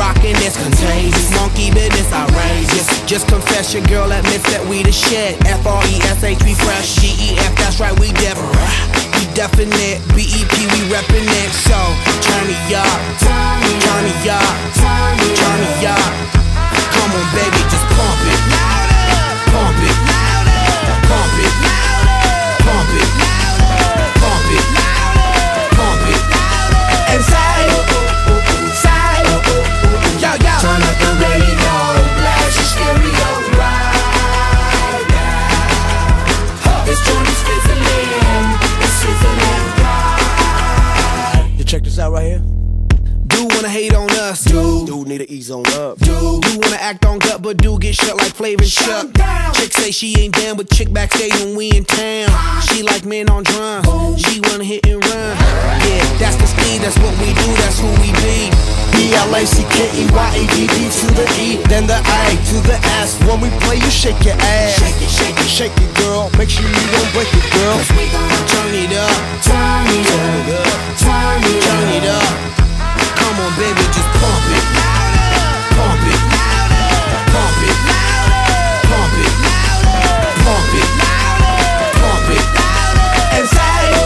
rockin' this contagious. Monkey business outrageous. Just confess your girl admits that we the shit. F-R-E-S-H, we fresh. G-E-F, that's right, we different. We definite. B-E-P, we reppin' it. So, turn me up, turn me up, turn me up. Come on, baby, just pump it. Pump it. Pump it. Pump it. Pump it. Pump it. And say, yo, yo. Turn up the radio, blast your stereo right now. This joint is fizzling, it's sizzling right. You check this out right here. Dude wanna hate on us. Dude need to ease on up. Dude wanna act on gut, but dude get shut like Flavor and Chuck. Chick say she ain't down, but chick backstage when we in town. She like men on drums. She wanna hit and run. Yeah, that's the speed, that's what we do, that's who we be. B-L-A-C-K-E-Y-A-D-D to the E, then the A to the S. When we play, you shake your ass. Shake it, shake it, Shake it, girl. Make sure you don't break it, girl. cause we gon' Turn it up, turn it up, turn it turn up. it up. Come on, baby, just pump it. Pump it. Pump it. Pump it. Pump it. Pump it. And say, yo,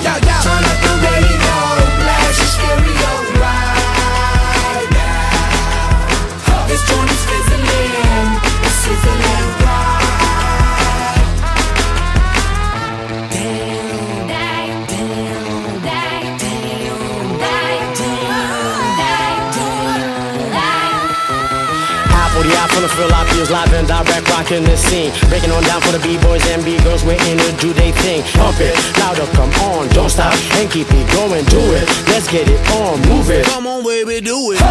yo. Turn up the radio, blast your stereo right now. This joint is fizzling, it's sizzling right. From the Philadelphia's live and direct, rocking the scene. Breaking on down for the B-boys and B-girls, we're in to do they thing. Pump it, louder, come on, don't stop, and keep it going, do it. Let's get it on, move it. Come on, baby, do it.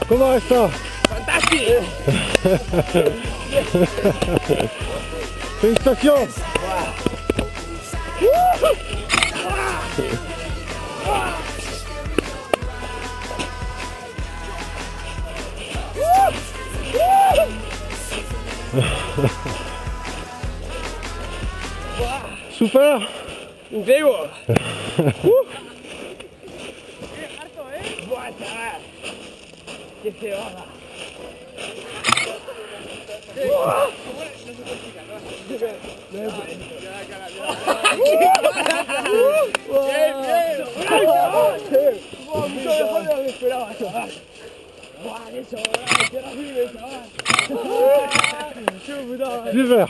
Comment est ça? Fantastique. Félicitations. Super. Increíble. Que se va. Super.